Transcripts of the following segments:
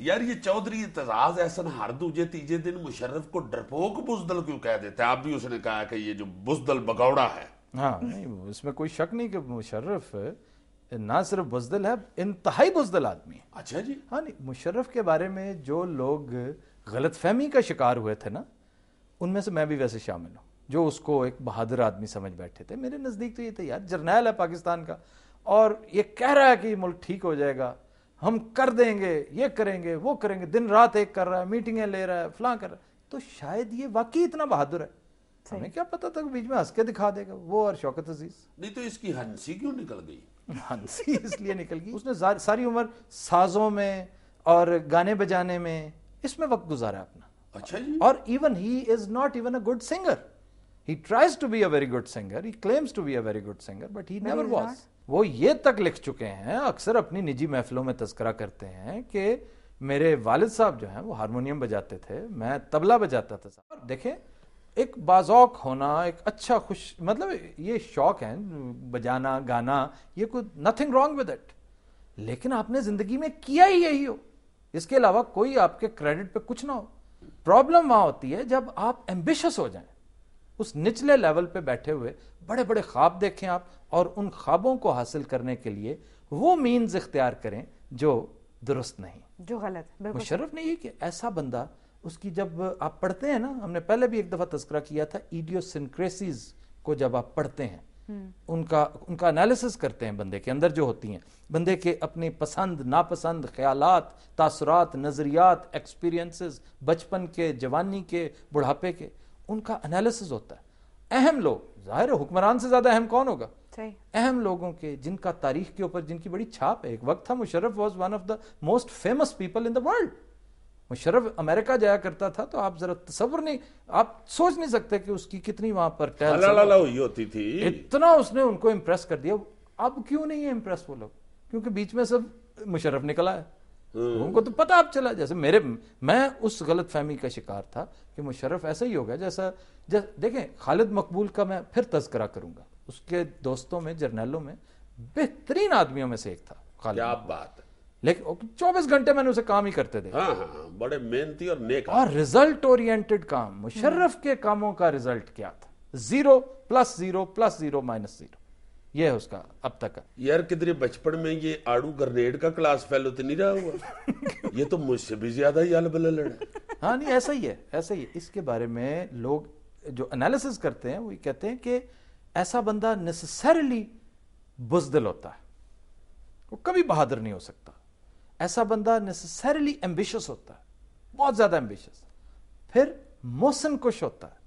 یار یہ چودھری اعتزاز احسن ہر دوجے تیجے دن مشرف کو ڈرپوک بزدل کیوں کہہ دیتے ہیں؟ آپ بھی اس نے کہا کہ یہ جو بزدل بگوڑا ہے. ہاں نہیں اس میں کوئی شک نہیں کہ مشرف نہ صرف بزدل ہے، انتہائی بزدل آدمی ہے. اچھا جی. ہاں نہیں، مشرف کے بارے میں جو لوگ غلط فہمی کا شکار ہوئے تھے نا، ان میں سے میں بھی ویسے شامل ہوں، جو اس کو ایک بہادر آدمی سمجھ بیٹھے تھے. میرے نزدیک تو یہ تھا یار جرنیل ہے پاکستان کا اور یہ کہہ رہا ہے کہ یہ ملک ٹھیک ہو جائے گا، ہم کر دیں گے، یہ کریں گے، وہ کریں گے، دن رات ایک کر رہا ہے، میٹنگیں لے رہا ہے، فلاں کر رہا ہے. تو شاید یہ واقعی اتنا بہادر ہے. ہمیں کیا پتا تھا کہ بیچ میں ہنس کے دکھا دے گا وہ اور شوکت عزیز. نہیں تو اس کی ہنسی کیوں نکل گئی؟ ہنسی اس لیے نکل گئی، اس نے ساری عمر سازوں میں اور گانے بجانے میں اس میں وقت گزارا اپنا. اچھا جی. اور even he is not even a good singer. He tries to be a very good singer, he claims to be a very good singer, but he never was. وہ یہ تک لکھ چکے ہیں، اکثر اپنی نجی محفلوں میں تذکرہ کرتے ہیں کہ میرے والد صاحب جو ہیں وہ ہارمونیم بجاتے تھے، میں طبلہ بجاتا تھا. دیکھیں ایک باذوق ہونا، ایک اچھا خوش، مطلب یہ شوق ہے بجانا گانا، یہ کوئی نتھنگ رانگ ود اٹ، لیکن آپ نے زندگی میں کیا ہی یہی ہو، اس کے علاوہ کوئی آپ کے کریڈٹ پہ کچھ نہ ہو. پرابلم وہاں ہوتی ہے جب آپ ایمبیشس ہو جائیں، اس نچلے لیول پہ بیٹھے ہوئے بڑے بڑے خواب دیکھیں آپ، اور ان خوابوں کو حاصل کرنے کے لیے وہ مینز اختیار کریں جو درست نہیں، جو غلط. مشرف نے یہ کہ ایسا بندہ، اس کی جب آپ پڑھتے ہیں نا، ہم نے پہلے بھی ایک دفعہ تذکرہ کیا تھا، ایڈیوسنکریسیز کو جب آپ پڑھتے ہیں، ان کا انالیسس کرتے ہیں بندے کے اندر جو ہوتی ہیں، بندے کے اپنے پسند ناپسند خیالات، تاثرات، نظریات، ایکسپیرینسز، بچپن کے، جوانی کے، بڑھاپے کے، ان کا انالیسس ہوتا ہے. اہم لوگ، ظاہر ہے حکمران سے زیادہ اہم کون ہوگا؟ اہم لوگوں کے جن کا تاریخ کے اوپر جن کی بڑی چھاپ ہے. ایک وقت تھا Musharraf was one of the most famous people in the world. Musharraf امریکہ جایا کرتا تھا تو آپ ذرا تصور نہیں، آپ سوچ نہیں سکتے کہ اس کی کتنی وہاں پر ہوئی ہوتی تھی، اتنا اس نے ان کو امپریس کر دیا. اب کیوں نہیں ہے امپریس وہ لوگ؟ کیونکہ بیچ میں سب مشرف نکلا ہے. ان کو تو پتہ اب چلا. جیسے میں اس غلط فہمی کا شکار تھا کہ مشرف ایسا ہی ہوگا جیسا دیکھیں خالد مقبول کا میں پھر تذکرہ کروں گا، اس کے دوستوں میں، جرنیلوں میں بہترین آدمیوں میں سے ایک تھا خالد. کیا بات ہے. لیکن 24 گھنٹے میں نے اسے کام ہی کرتے دیکھا. ہاں بڑے محنتی اور نیک اور ریزلٹ اورینٹڈ کام. مشرف کے کاموں کا ریزلٹ کیا تھا؟ 0 + 0 + 0 - 0. یہ ہے اس کا اب تک. یار کدھر بچپن میں یہ آڑو گرنیڈ کا کلاس فیلو تو نہیں رہا ہوا؟ یہ تو مجھ سے بھی زیادہ ہی البلل ہے. ہاں نہیں ایسا ہی ہے، ایسا ہی ہے. اس کے بارے میں لوگ جو انالیسس کرتے ہیں وہ کہتے ہیں کہ ایسا بندہ نیسسریلی بزدل ہوتا ہے، وہ کبھی بہادر نہیں ہو سکتا. ایسا بندہ نیسسریلی ایمبیشس ہوتا ہے، بہت زیادہ ایمبیشس. پھر محسن کش ہوتا ہے.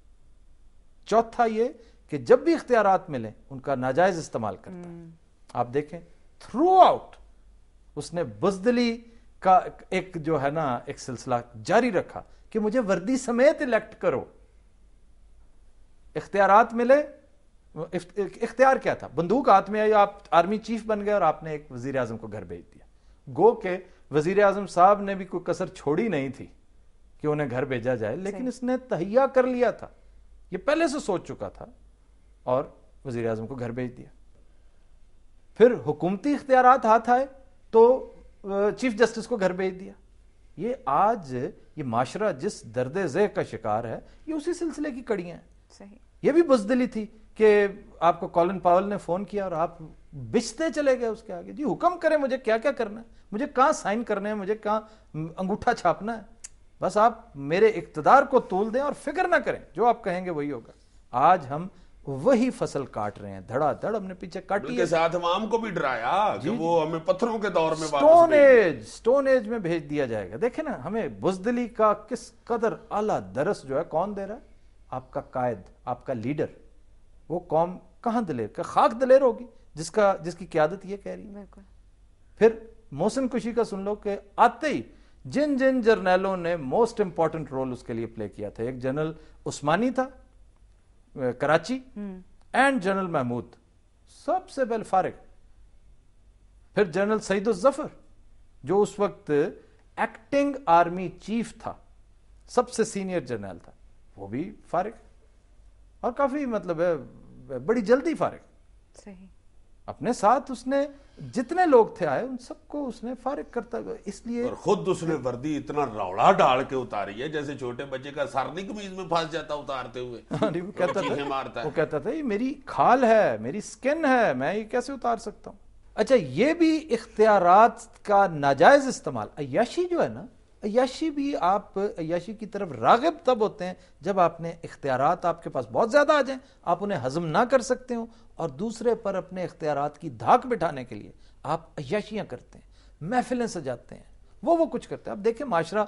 چوتھا یہ کہ جب بھی اختیارات ملیں ان کا ناجائز استعمال کرتا ہے. آپ دیکھیں تھرو آؤٹ اس نے بزدلی کا ایک جو ہے نا ایک سلسلہ جاری رکھا کہ مجھے وردی سمیت الیکٹ کرو. اختیارات ملے، اختیار کیا تھا؟ بندوق ہاتھ میں آئی، آپ آرمی چیف بن گئے اور آپ نے ایک وزیر اعظم کو گھر بھیج دیا. گو کہ وزیر اعظم صاحب نے بھی کوئی کسر چھوڑی نہیں تھی کہ انہیں گھر بھیجا جائے، لیکن اس نے تہیہ کر لیا تھا، یہ پہلے سے سوچ چکا تھا اور وزیر اعظم کو گھر بھیج دیا. پھر حکومتی اختیارات ہاتھ آئے تو چیف جسٹس کو گھر بھیج دیا. یہ آج یہ معاشرہ جس درد ذیل کا شکار ہے یہ اسی سلسلے کی کڑیاں ہیں. صحیح. یہ بھی بزدلی تھی کہ آپ کو کولن پاول نے فون کیا اور آپ بچتے چلے گئے اس کے آگے. جی حکم کریں مجھے کیا کیا کرنا ہے، مجھے کہاں سائن کرنے ہیں، مجھے کہاں انگوٹھا چھاپنا ہے، بس آپ میرے اقتدار کو تول دیں اور فکر نہ کریں، جو آپ کہیں گے وہی ہوگا. آج ہم وہی فصل کاٹ رہے ہیں، دھڑا دھڑ ہم نے پیچھے کاٹی ہے. ساتھ عوام کو بھی ڈرایا کہ وہ ہمیں پتھروں کے دور میں سٹون ایج میں بھیج دیا جائے گا. دیکھیں نا ہمیں بزدلی کا کس قدر اعلیٰ درس جو ہے کون دے رہا ہے؟ آپ کا قائد، آپ کا لیڈر. وہ قوم کہاں دلیر کہ خاک دلیر ہوگی جس کی قیادت یہ کہہ رہی ہے. پھر محسن کشی کا سن لو کہ آتے ہی جن جرنیلوں نے موسٹ امپورٹنٹ رول اس کے لیے پلے کیا تھا، ایک جنرل عثمانی تھا کراچی، اینڈ جنرل محمود سب سے پہلے فارغ. پھر جنرل سعید الظفر جو اس وقت ایکٹنگ آرمی چیف تھا، سب سے سینئر جنرل تھا، وہ بھی فارغ، اور کافی مطلب ہے بڑی جلدی فارغ. صحیح. اپنے ساتھ اس نے جتنے لوگ تھے آئے ان سب کو اس نے فارغ کرتا ہوا، اس لیے اور خود اس نے وردی اتنا روڑا ڈال کے اتاری ہے جیسے چھوٹے بچے کا سر نہیں قمیض میں پھنس جاتا اتارتے ہوئے، وہ کہتا چیخیں مارتا تھا ہے۔ وہ کہتا تھا یہ میری کھال ہے، میری سکن ہے، میں یہ کیسے اتار سکتا ہوں۔ اچھا یہ بھی اختیارات کا ناجائز استعمال، عیاشی جو ہے نا، عیاشی بھی آپ عیاشی کی طرف راغب تب ہوتے ہیں جب آپ نے اختیارات آپ کے پاس بہت زیادہ آ جائیں، آپ انہیں ہضم نہ کر سکتے ہوں، اور دوسرے پر اپنے اختیارات کی دھاک بٹھانے کے لیے آپ عیاشیاں کرتے ہیں، محفلیں سجاتے ہیں، وہ کچھ کرتے ہیں۔ اب دیکھیں معاشرہ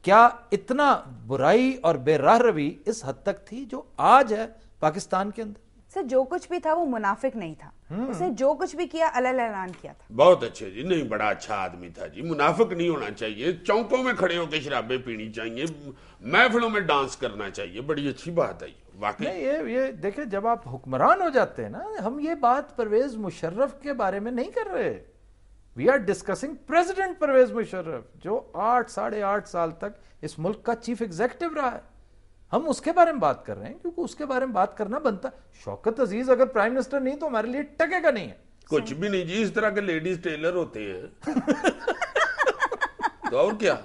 کیا اتنا برائی اور بے راہ روی اس حد تک تھی جو آج ہے پاکستان کے اندر۔ سر جو کچھ بھی تھا وہ منافق نہیں تھا، اس نے جو کچھ بھی کیا علل اعلان کیا تھا۔ بہت اچھے جی، نہیں بڑا اچھا آدمی تھا جی، منافق نہیں ہونا چاہیے، چوکوں میں کھڑے ہو کے شرابیں پینی چاہیے، محفلوں میں ڈانس کرنا چاہیے، بڑی اچھی بات ہے واقعی۔ نہیں یہ دیکھیں جب آپ حکمران ہو جاتے ہیں نا، ہم یہ بات پرویز مشرف کے بارے میں نہیں کر رہے، we are discussing president Pervez Musharraf جو 8.5 سال تک اس ملک کا چیف ایگزیکٹو رہا ہے، ہم اس کے بارے میں بات کر رہے ہیں کیونکہ اس کے بارے میں بات کرنا بنتا۔ شوکت عزیز اگر پرائم منسٹر نہیں تو ہمارے لیے ٹکے گا نہیں ہے۔ کچھ بھی نہیں جی، اس طرح کے لیڈیز ٹیلر ہوتے ہیں تو اور کیا،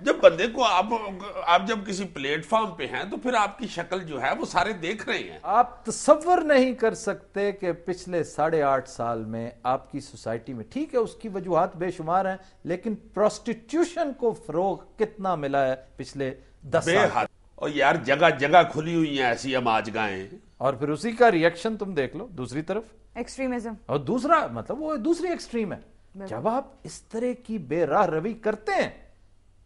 جب بندے کو آپ جب کسی پلیٹ فارم پہ ہیں تو پھر آپ کی شکل جو ہے وہ سارے دیکھ رہے ہیں۔ آپ تصور نہیں کر سکتے کہ پچھلے 8.5 سال میں آپ کی سوسائٹی میں، ٹھیک ہے اس کی وجوہات بے شمار ہیں، لیکن پروسٹیٹیوشن کو فروغ کتنا ملا ہے پچھلے 10 بے سال۔ حد، اور یار جگہ جگہ کھلی ہوئی ہیں ایسی ہماج گاہیں، اور پھر اسی کا ریئیکشن تم دیکھ لو دوسری طرف، ایکسٹریمزم، اور دوسرا مطلب وہ دوسری ایکسٹریم ہے۔ جب آپ اس طرح کی بے راہ روی کرتے ہیں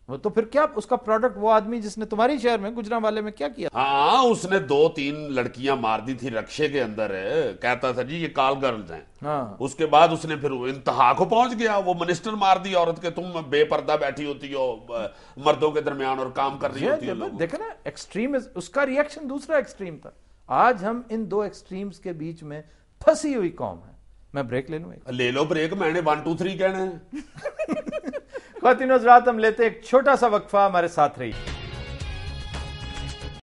وہ تو پھر کیا اس کا پروڈکٹ، وہ آدمی جس نے تمہاری شہر میں گجرانوالے میں کیا کیا، ہاں اس نے 2-3 لڑکیاں مار دی تھی رکشے کے اندر، کہتا تھا جی یہ کال گرلز ہیں، ہاں اس کے بعد اس نے پھر انتہا کو پہنچ گیا، وہ منسٹر مار دی عورت کے، تم بے پردہ بیٹھی ہوتی ہو مردوں کے درمیان اور کام کر رہی ہوتی ہو۔ دیکھیں نا ایکسٹریم، اس کا ریئیکشن دوسرا ایکسٹریم تھا۔ آج ہم ان دو ایکسٹریمز کے بیچ میں پھنسی ہوئی قوم ہے۔ میں بریک لے لوں، لے لو بریک، میں نے 1 2 3 کہنا ہے۔ خواتین و حضرات ہم لیتے ایک چھوٹا سا وقفہ، ہمارے ساتھ رہی۔